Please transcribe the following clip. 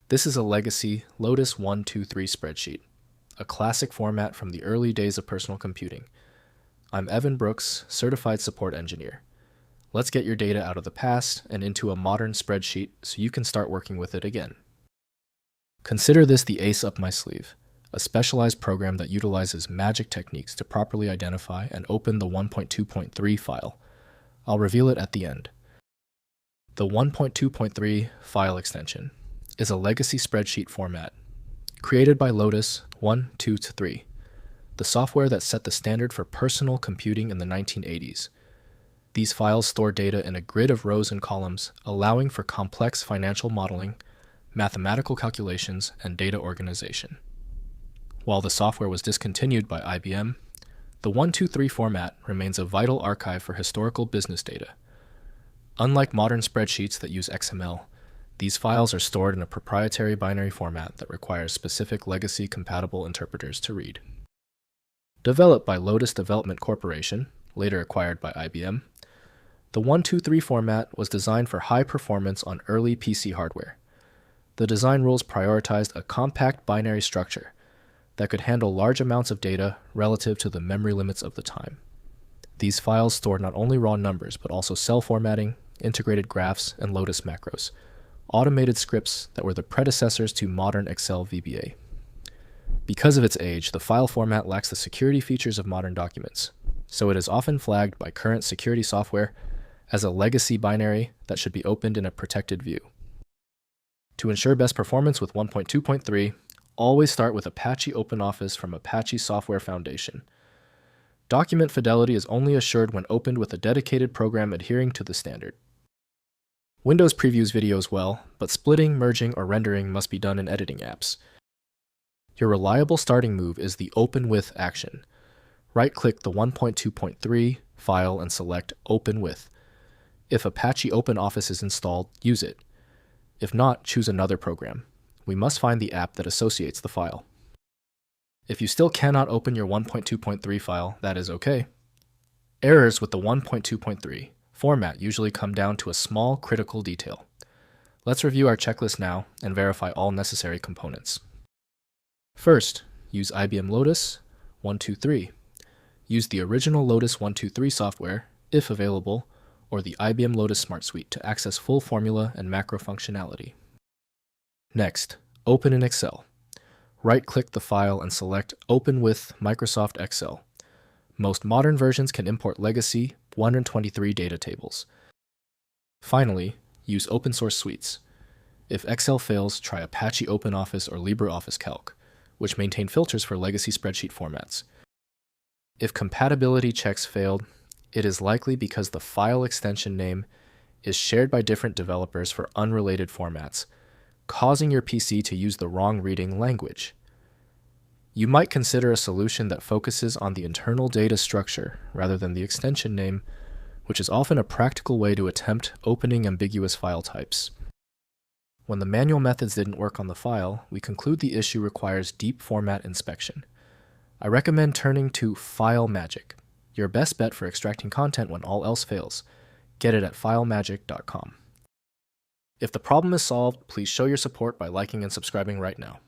This is a legacy Lotus 123 spreadsheet, a classic format from the early days of personal computing. I'm Evan Brooks, Certified Support Engineer. Let's get your data out of the past and into a modern spreadsheet so you can start working with it again. Consider this the ace up my sleeve, a specialized program that utilizes magic techniques to properly identify and open the 1.2.3 file. I'll reveal it at the end. The 1.2.3 file extension is a legacy spreadsheet format created by Lotus 123, the software that set the standard for personal computing in the 1980s. These files store data in a grid of rows and columns, allowing for complex financial modeling, mathematical calculations, and data organization. While the software was discontinued by IBM, the 123 format remains a vital archive for historical business data. Unlike modern spreadsheets that use XML, these files are stored in a proprietary binary format that requires specific legacy-compatible interpreters to read. Developed by Lotus Development Corporation, later acquired by IBM, the 123 format was designed for high performance on early PC hardware. The design rules prioritized a compact binary structure that could handle large amounts of data relative to the memory limits of the time. These files stored not only raw numbers, but also cell formatting, integrated graphs, and Lotus Macros, automated scripts that were the predecessors to modern Excel VBA. Because of its age, the file format lacks the security features of modern documents, so it is often flagged by current security software as a legacy binary that should be opened in a protected view. To ensure best performance with 1.2.3, always start with Apache OpenOffice from Apache Software Foundation. Document fidelity is only assured when opened with a dedicated program adhering to the standard. Windows previews videos well, but splitting, merging, or rendering must be done in editing apps. Your reliable starting move is the Open With action. Right-click the 1.2.3 file and select Open With. If Apache OpenOffice is installed, use it. If not, choose another program. We must find the app that associates the file. If you still cannot open your 1.2.3 file, that is okay. Errors with the 1.2.3 format usually come down to a small critical detail. Let's review our checklist now and verify all necessary components. First, use IBM Lotus 123. Use the original Lotus 123 software, if available, or the IBM Lotus Smart Suite to access full formula and macro functionality. Next, open in Excel. Right-click the file and select Open with Microsoft Excel. Most modern versions can import legacy 123 data tables. Finally, use open source suites. If Excel fails, try Apache OpenOffice or LibreOffice Calc, which maintain filters for legacy spreadsheet formats. If compatibility checks failed, it is likely because the file extension name is shared by different developers for unrelated formats, causing your PC to use the wrong reading language. You might consider a solution that focuses on the internal data structure rather than the extension name, which is often a practical way to attempt opening ambiguous file types. When the manual methods didn't work on the file, we conclude the issue requires deep format inspection. I recommend turning to File Magic, your best bet for extracting content when all else fails. Get it at filemagic.com. If the problem is solved, please show your support by liking and subscribing right now.